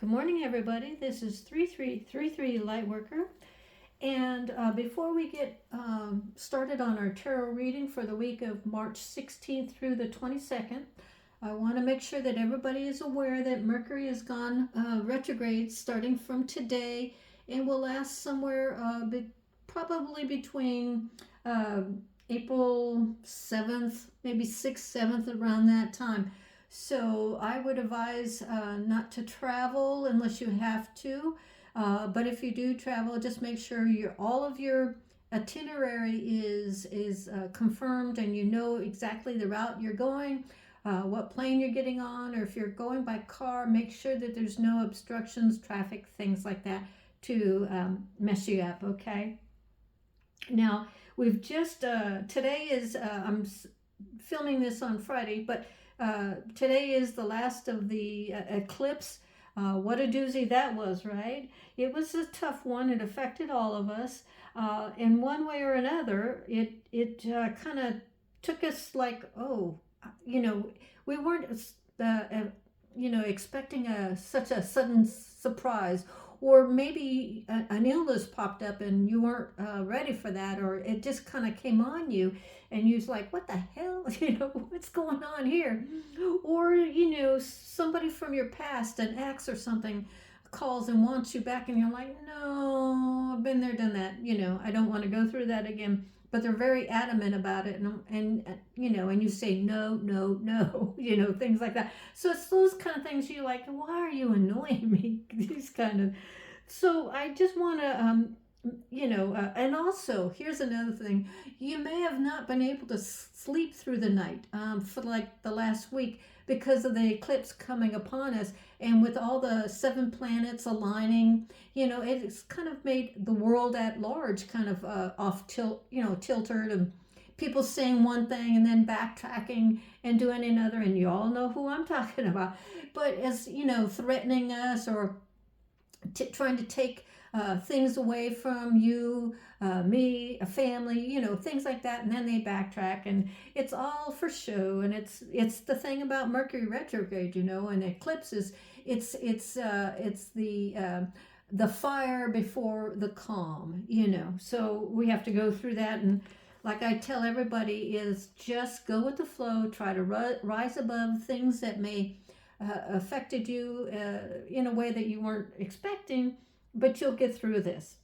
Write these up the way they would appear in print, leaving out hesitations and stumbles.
Good morning, everybody. This is 3333 Lightworker. And before we get started on our tarot reading for the week of March 16th through the 22nd, I want to make sure that everybody is aware that Mercury has gone retrograde starting from today and will last somewhere probably between uh, April 7th, maybe 6th, 7th, around that time. So I would advise not to travel unless you have to. But if you do travel, just make sure all of your itinerary is confirmed and you know exactly the route you're going, what plane you're getting on, or if you're going by car, make sure that there's no obstructions, traffic, things like that to mess you up. Okay. Now we've just today is I'm filming this on Friday, but today is the last of the eclipse. What a doozy that was, right? It was a tough one. It affected all of us in one way or another. It kind of took us like, oh, you know, we weren't expecting such a sudden surprise, or maybe an illness popped up and you weren't ready for that, or it just kind of came on you and you was like, what the hell, what's going on here? Or somebody from your past, an ex or something, calls and wants you back and you're like, no, I've been there, done that, I don't want to go through that again. But they're very adamant about it, and you say no, no, no, things like that. So it's those kind of things you're like, why are you annoying me? These kind of. So I just want to and also here's another thing: you may have not been able to sleep through the night for like the last week because of the eclipse coming upon us, and with all the seven planets aligning, it's kind of made the world at large kind of off tilt, tilted, and people saying one thing and then backtracking and doing another, and you all know who I'm talking about. But as threatening us or trying to take things away from you, me, a family, things like that, and then they backtrack, and it's all for show. And it's the thing about Mercury retrograde, and eclipses. It's the fire before the calm, So we have to go through that, and like I tell everybody, is just go with the flow. Try to rise above things that may affected you in a way that you weren't expecting, but you'll get through this.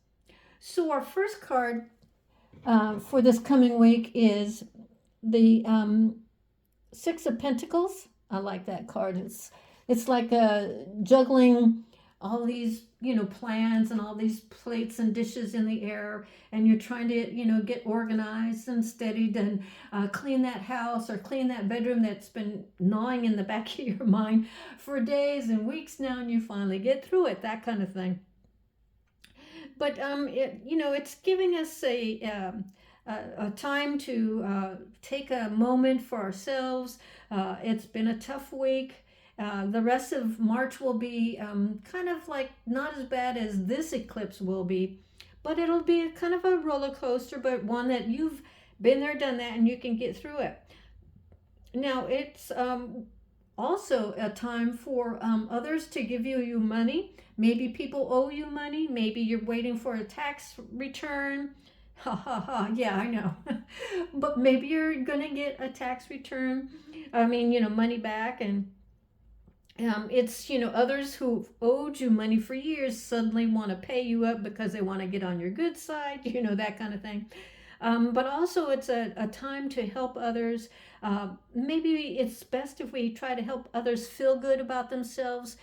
So our first card for this coming week is the Six of Pentacles. I like that card. It's like juggling all these plans and all these plates and dishes in the air, and you're trying to get organized and steadied and clean that house or clean that bedroom that's been gnawing in the back of your mind for days and weeks now, and you finally get through it, that kind of thing. But it's giving us a time to take a moment for ourselves. It's been a tough week. The rest of March will be kind of like not as bad as this eclipse will be, but it'll be kind of a roller coaster, but one that you've been there, done that, and you can get through it. Now, it's also a time for others to give you money. Maybe people owe you money. Maybe you're waiting for a tax return. Ha ha ha, yeah, I know. But maybe you're going to get a tax return. I mean, money back, and it's others who owed you money for years suddenly want to pay you up because they want to get on your good side, that kind of thing. But also it's a time to help others. Maybe it's best if we try to help others feel good about themselves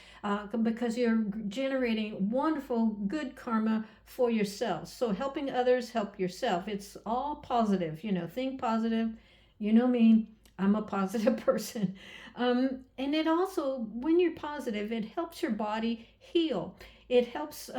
because you're generating wonderful good karma for yourself. So helping others, help yourself. It's all positive, think positive. You know me, I'm a positive person. And it also, when you're positive, it helps your body heal. It helps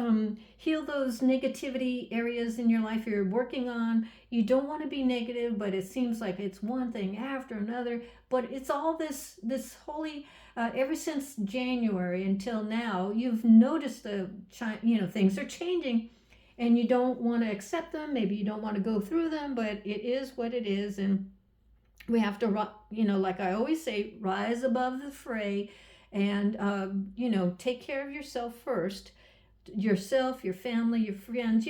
heal those negativity areas in your life you're working on. You don't want to be negative, but it seems like it's one thing after another. But it's all this holy. Ever since January until now, you've noticed things are changing, and you don't want to accept them. Maybe you don't want to go through them, but it is what it is, and we have to, like I always say, rise above the fray and take care of yourself first, yourself, your family, your friends,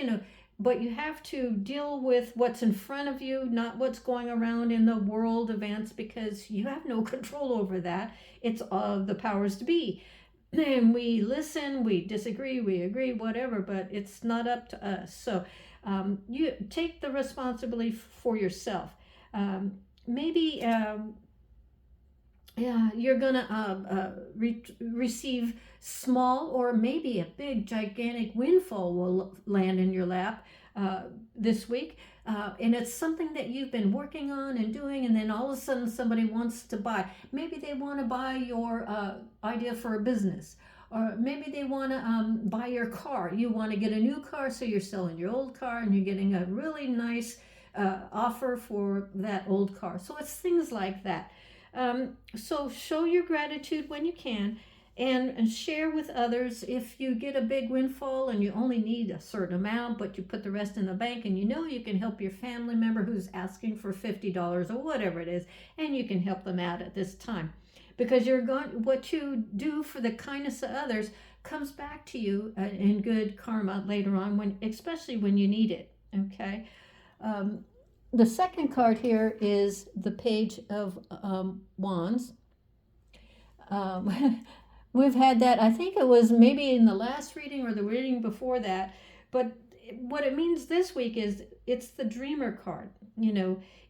but you have to deal with what's in front of you, not what's going around in the world events, because you have no control over that. It's the powers to be. And we listen, we disagree, we agree, whatever, but it's not up to us. So you take the responsibility for yourself. Maybe yeah, you're gonna receive small or maybe a big gigantic windfall will land in your lap this week, and it's something that you've been working on and doing, and then all of a sudden somebody wants to buy. Maybe they want to buy your idea for a business, or maybe they want to buy your car. You want to get a new car, so you're selling your old car and you're getting a really nice offer for that old car. So it's things like that. So show your gratitude when you can, and share with others. If you get a big windfall and you only need a certain amount, but you put the rest in the bank, and you can help your family member who's asking for $50 or whatever it is, and you can help them out at this time, because what you do for the kindness of others comes back to you in good karma later on, especially when you need it. Okay. The second card here is the Page of Wands. We've had that, I think it was maybe in the last reading or the reading before that, but what it means this week is it's the Dreamer card.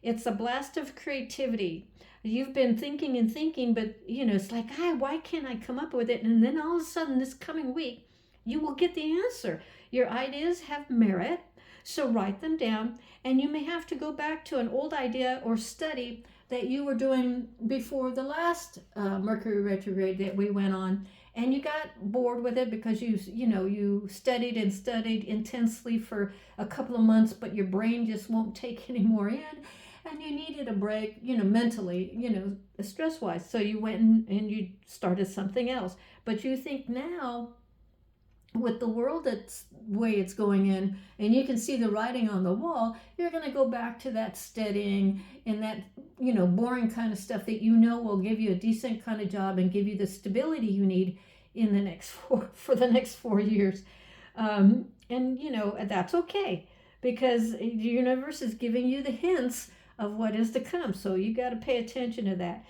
It's a blast of creativity. You've been thinking and thinking, but it's like, why can't I come up with it? And then all of a sudden this coming week, you will get the answer. Your ideas have merit, so write them down, and you may have to go back to an old idea or study that you were doing before the last Mercury retrograde that we went on, and you got bored with it because you studied and studied intensely for a couple of months, but your brain just won't take any more in, and you needed a break, mentally, stress-wise. So you went and you started something else. But you think now, with the world that's way it's going in, and you can see the writing on the wall, you're going to go back to that studying and that boring kind of stuff that will give you a decent kind of job and give you the stability you need in the next for the next 4 years. And that's okay, because the universe is giving you the hints of what is to come, so you got to pay attention to that.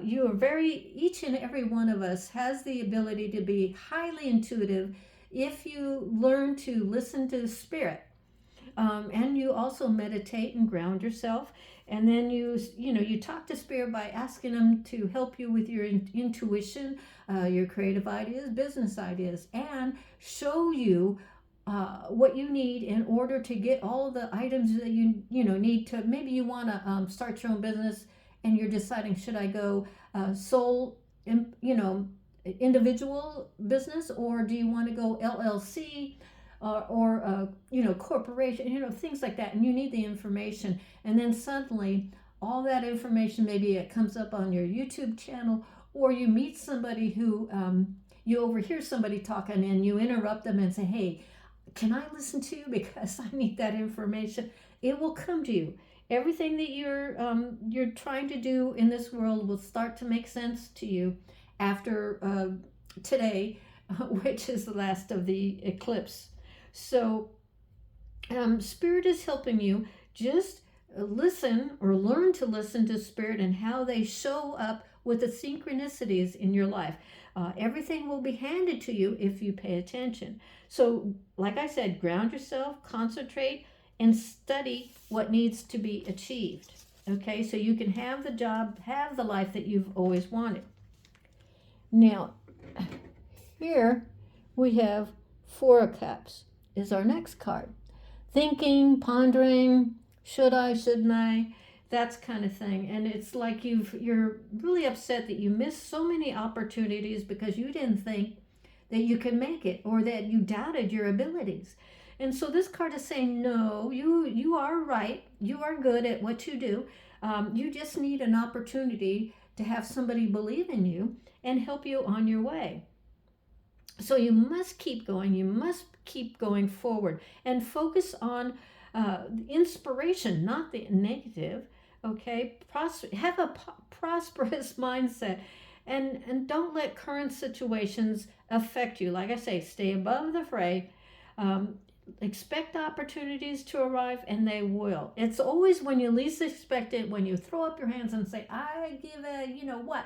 Each and every one of us has the ability to be highly intuitive if you learn to listen to the spirit, and you also meditate and ground yourself, and then you talk to spirit by asking them to help you with your intuition, your creative ideas, business ideas, and show you what you need in order to get all the items that you need to. Maybe you want to start your own business, and you're deciding, should I go sole, individual business, or do you want to go LLC or corporation, things like that, and you need the information. And then suddenly all that information, maybe it comes up on your YouTube channel, or you meet somebody who you overhear somebody talking, and you interrupt them and say, hey, can I listen to you, because I need that information. It will come to you. Everything that you're trying to do in this world will start to make sense to you after today, which is the last of the eclipse. So Spirit is helping you. Just listen, or learn to listen to Spirit and how they show up with the synchronicities in your life. Everything will be handed to you if you pay attention. So like I said, ground yourself, concentrate, and study what needs to be achieved. Okay, so you can have the job, have the life that you've always wanted. Now, here we have Four of Cups is our next card. Thinking, pondering, should I, shouldn't I, that kind of thing. And it's like you're really upset that you missed so many opportunities because you didn't think that you could make it, or that you doubted your abilities. And so this card is saying, no, you are right. You are good at what you do. You just need an opportunity to have somebody believe in you and help you on your way. So you must keep going. You must keep going forward and focus on inspiration, not the negative. Okay, have a prosperous mindset, and don't let current situations affect you. Like I say, stay above the fray. Um, expect opportunities to arrive, and they will. It's always when you least expect it, when you throw up your hands and say, I give a, you know what,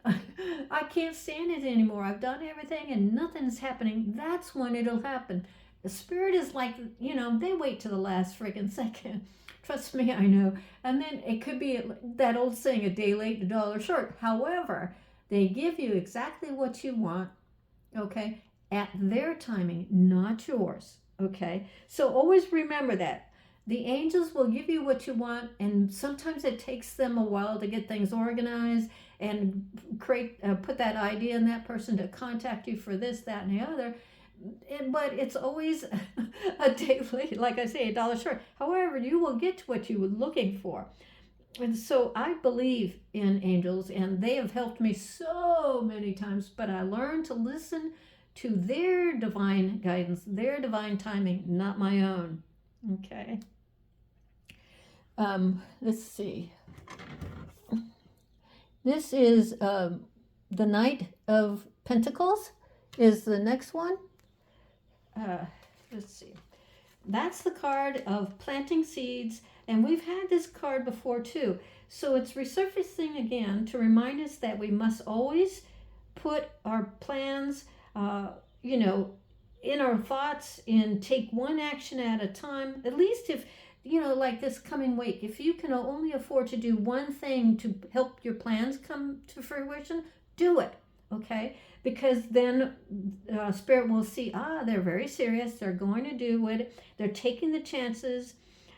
I can't stand it anymore. I've done everything and nothing's happening. That's when it'll happen. The spirit is like, they wait to the last friggin' second. Trust me, I know. And then it could be that old saying, a day late, a dollar short. However, they give you exactly what you want, okay, at their timing, not yours, okay? So always remember that. The angels will give you what you want, and sometimes it takes them a while to get things organized and put that idea in that person to contact you for this, that, and the other. But it's always a day late, like I say, a dollar short. However, you will get to what you were looking for. And so I believe in angels, and they have helped me so many times, but I learned to listen to their divine guidance, their divine timing, not my own. Okay. Let's see. This is the Knight of Pentacles is the next one. Let's see. That's the card of planting seeds, and we've had this card before too. So it's resurfacing again to remind us that we must always put our plans, in our thoughts, and take one action at a time. At least if, like this coming week, if you can only afford to do one thing to help your plans come to fruition, do it, okay? Because then Spirit will see, they're very serious. They're going to do it. They're taking the chances.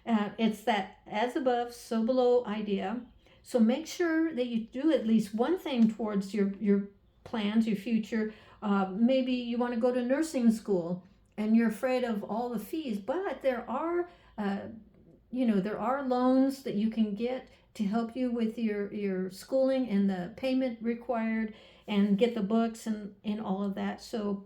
It's that as above, so below idea. So make sure that you do at least one thing towards your plans, your future. Maybe you want to go to nursing school and you're afraid of all the fees, but there are, there are loans that you can get to help you with your schooling and the payment required, and get the books and all of that. So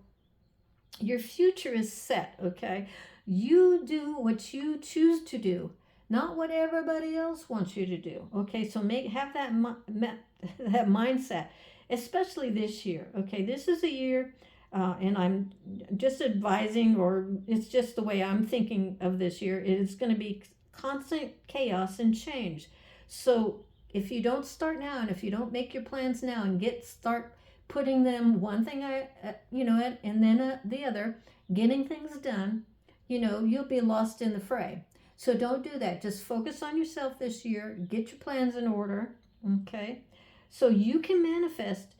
your future is set, okay? You do what you choose to do, not what everybody else wants you to do, okay? So have that that mindset, especially this year, okay? This is a year, and I'm just advising, or it's just the way I'm thinking of this year. It is going to be constant chaos and change. So if you don't start now, and if you don't make your plans now and start putting them one thing, and then the other, getting things done, you'll be lost in the fray. So don't do that. Just focus on yourself this year. Get your plans in order, okay? So you can manifest.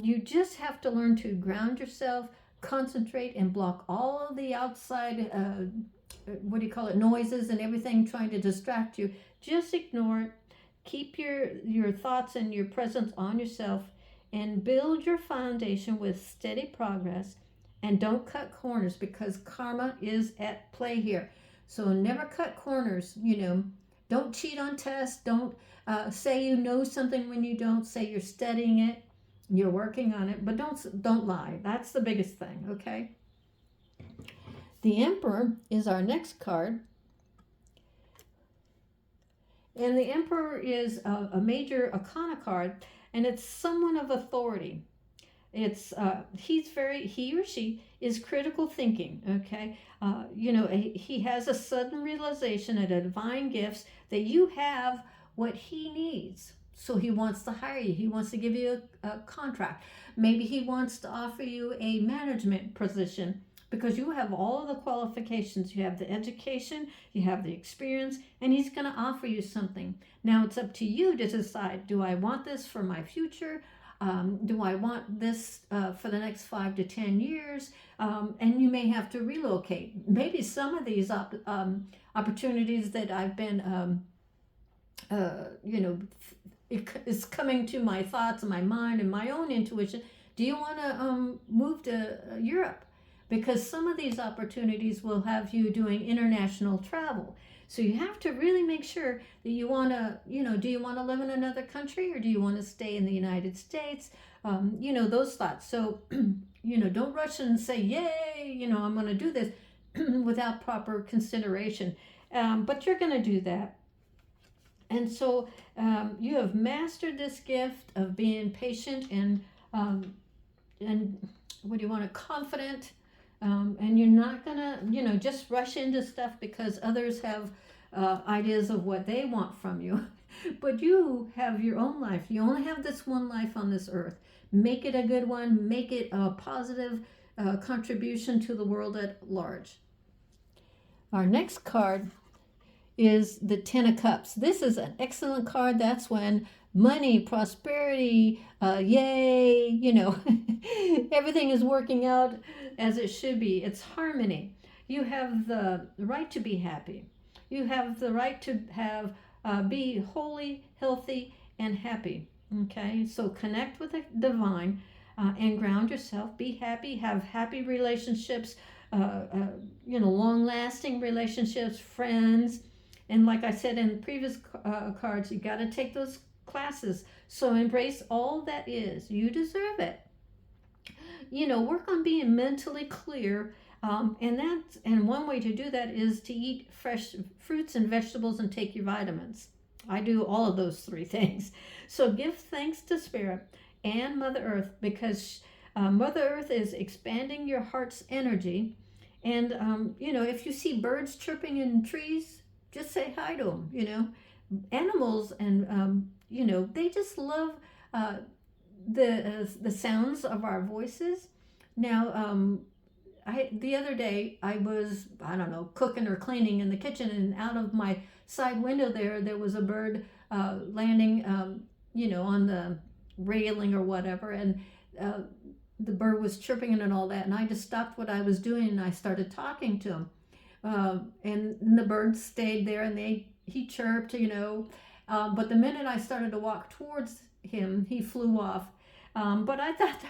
You just have to learn to ground yourself, concentrate, and block all of the outside, noises and everything trying to distract you. Just ignore it. Keep your thoughts and your presence on yourself, and build your foundation with steady progress. And don't cut corners, because karma is at play here. So never cut corners. Don't cheat on tests. Don't say you know something when you don't. Say you're studying it, you're working on it, but don't lie. That's the biggest thing, okay? The Emperor is our next card. And the Emperor is a major arcana card, and it's someone of authority. It's he or she is critical thinking, okay? He has a sudden realization of the divine gifts that you have what he needs. So he wants to hire you. He wants to give you a contract. Maybe he wants to offer you a management position, because you have all of the qualifications. You have the education, you have the experience, and he's going to offer you something. Now it's up to you to decide, do I want this for my future? Do I want this for the next 5 to 10 years? And you may have to relocate. Maybe some of these opportunities that I've been, it's coming to my thoughts and my mind and my own intuition. Do you want to move to Europe? Because some of these opportunities will have you doing international travel. So you have to really make sure that you want to, do you want to live in another country, or do you want to stay in the United States? Those thoughts. So, don't rush and say, yay, I'm going to do this without proper consideration. But you're going to do that. And so you have mastered this gift of being patient um, and what do you want to confident, and you're not gonna just rush into stuff because others have ideas of what they want from you. But you have your own life. You only have this one life on this earth. Make it a good one. Make it a positive contribution to the world at large. Our next card is the Ten of Cups. This is an excellent card. That's when money, prosperity, yay, everything is working out as it should be. It's harmony. You have the right to be happy. You have the right to have be holy, healthy, and happy. Okay, so connect with the divine and ground yourself. Be happy. Have happy relationships. Long-lasting relationships, friends, and like I said in the previous cards, you got to take those classes. So embrace all that is. You deserve it. Work on being mentally clear. And one way to do that is to eat fresh fruits and vegetables and take your vitamins. I do all of those three things. So give thanks to Spirit and Mother Earth, because Mother Earth is expanding your heart's energy. And, if you see birds chirping in trees, just say hi to them. Animals, and, they just love the sounds of our voices. Now, the other day I was, I don't know, cooking or cleaning in the kitchen, and out of my side window there was a bird landing, on the railing or whatever, and the bird was chirping and all that, and I just stopped what I was doing and I started talking to him, and the bird stayed there, and he chirped, but the minute I started to walk towards him, he flew off. But I thought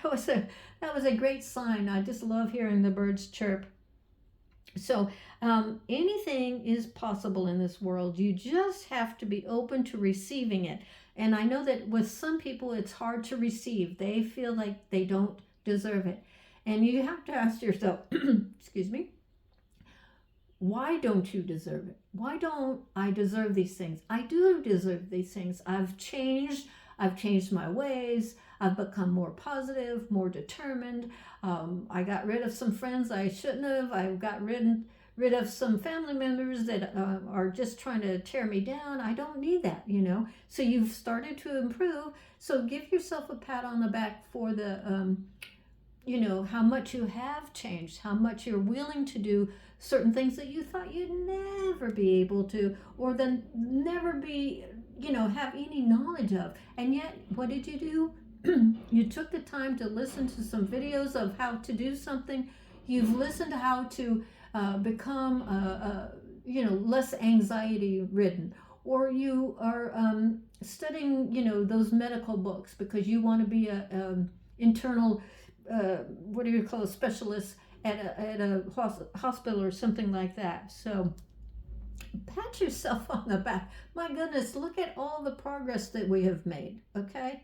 that was a great sign. I just love hearing the birds chirp. So anything is possible in this world. You just have to be open to receiving it. And I know that with some people, it's hard to receive. They feel like they don't deserve it. And you have to ask yourself, excuse me, why don't you deserve it? Why don't I deserve these things? I do deserve these things. I've changed my ways. I've become more positive, more determined. I got rid of some friends I shouldn't have. I've got rid of some family members that are just trying to tear me down. I don't need that, So you've started to improve. So give yourself a pat on the back for the, how much you have changed, how much you're willing to do certain things that you thought you'd never be able to, or then never be, have any knowledge of. And yet, what did you do? You took the time to listen to some videos of how to do something. You've listened to how to become, less anxiety ridden, or you are studying, those medical books because you want to be a internal, what do you call, a specialist at a hospital or something like that. So pat yourself on the back. My goodness, look at all the progress that we have made. Okay.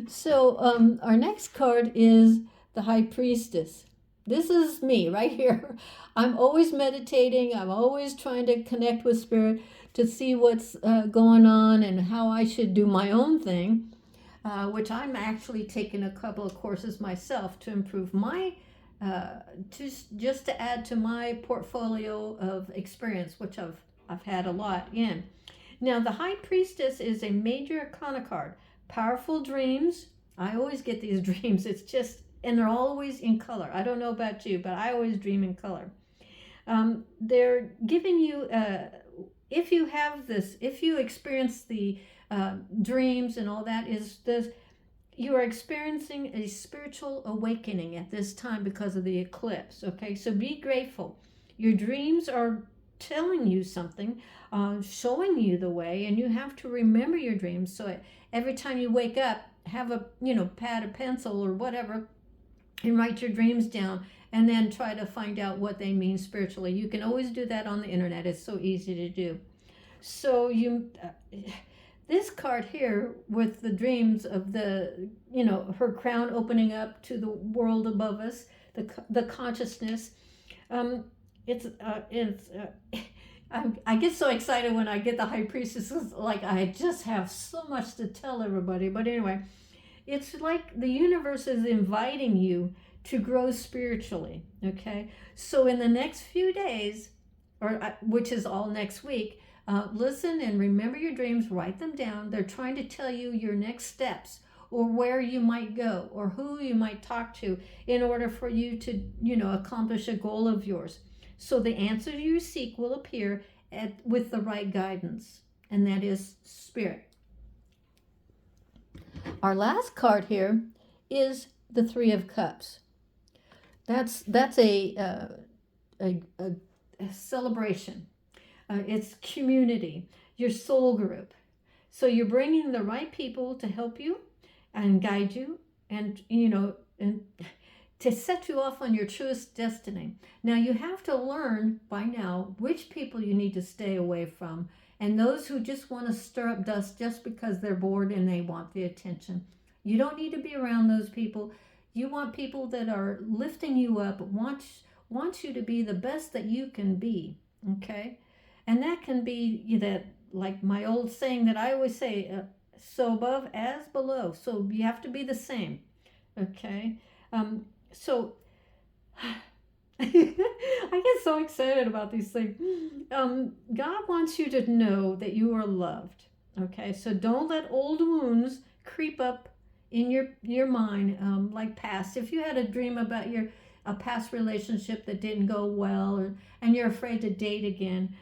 So our next card is the High Priestess. This is me right here. I'm always meditating. I'm always trying to connect with Spirit to see what's going on and how I should do my own thing, which I'm actually taking a couple of courses myself to improve my, just to add to my portfolio of experience, which I've had a lot in. Now, the High Priestess is a major arcana card. Powerful dreams. I always get these dreams. It's just, and they're always in color. I don't know about you, but I always dream in color. They're giving you, if you have this, if you experience the dreams and all that, you are experiencing a spiritual awakening at this time because of the eclipse. Okay, so be grateful. Your dreams are telling you something, showing you the way, and you have to remember your dreams. So every time you wake up, have a pad, a pencil, or whatever, and write your dreams down, and then try to find out what they mean spiritually. You can always do that on the internet. It's so easy to do. So this card here with the dreams of the, her crown opening up to the world above us, the consciousness, I get so excited when I get the high priestess. Like I just have so much to tell everybody. But anyway, it's like the universe is inviting you to grow spiritually. Okay, so in the next few days, or which is all next week, listen and remember your dreams. Write them down. They're trying to tell you your next steps, or where you might go, or who you might talk to in order for you to, accomplish a goal of yours. So the answer you seek will appear with the right guidance, and that is spirit. Our last card here is the Three of Cups. That's a celebration. It's community, your soul group. So you're bringing the right people to help you and guide you, and and to set you off on your truest destiny. Now you have to learn by now which people you need to stay away from, and those who just want to stir up dust just because they're bored and they want the attention. You don't need to be around those people. You want people that are lifting you up, want you to be the best that you can be. Okay, and that can be that, like my old saying that I always say, so above as below. So you have to be the same. Okay, so I get so excited about these things. God wants you to know that you are loved. Okay, so don't let old wounds creep up in your mind, like past. If you had a dream about a past relationship that didn't go well, and you're afraid to date again,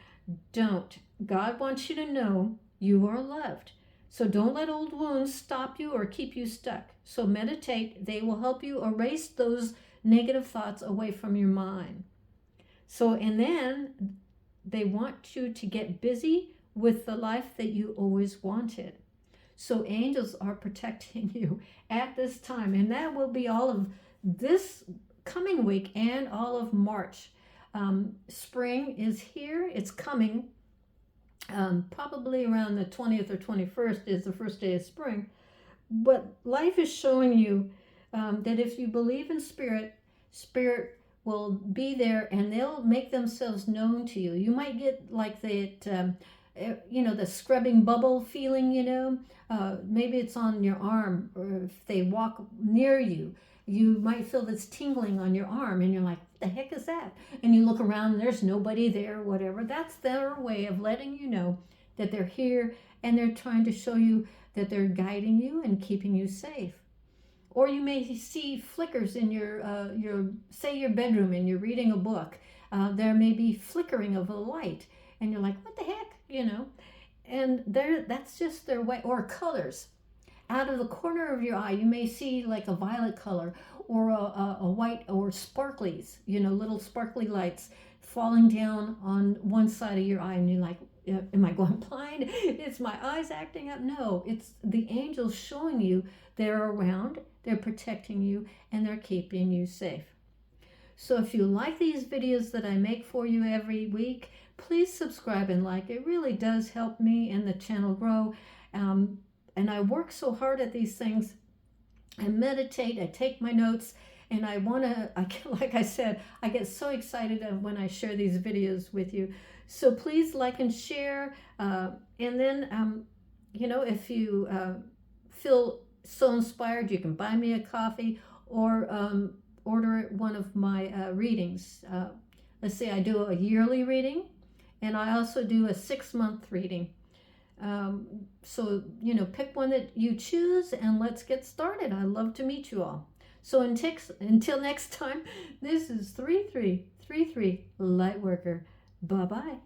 don't. God wants you to know you are loved. So don't let old wounds stop you or keep you stuck. So meditate. They will help you erase those negative thoughts away from your mind. So, and then they want you to get busy with the life that you always wanted. So angels are protecting you at this time. And that will be all of this coming week and all of March. Spring is here. It's coming. Probably around the 20th or 21st is the first day of spring. But life is showing you that if you believe in spirit, spirit will be there and they'll make themselves known to you. You might get like that, the scrubbing bubble feeling, maybe it's on your arm, or if they walk near you, you might feel this tingling on your arm and you're like, what the heck is that? And you look around and there's nobody there, whatever. That's their way of letting you know that they're here, and they're trying to show you that they're guiding you and keeping you safe. Or you may see flickers in your bedroom and you're reading a book. There may be flickering of a light and you're like, what the heck, and that's just their way. Or colors. Out of the corner of your eye, you may see like a violet color or a white, or sparklies, little sparkly lights falling down on one side of your eye, and you're like, am I going blind? It's my eyes acting up? No, it's the angels showing you they're around, they're protecting you, and they're keeping you safe. So if you like these videos that I make for you every week, please subscribe and like. It really does help me and the channel grow. And I work so hard at these things. I meditate, I take my notes, and like I said, I get so excited when I share these videos with you. So please like and share. And then, if you feel so inspired, you can buy me a coffee or order one of my readings. Let's say I do a yearly reading, and I also do a 6-month reading. So, pick one that you choose, and let's get started. I'd love to meet you all. So until next time, this is 3333 Lightworker. Bye-bye.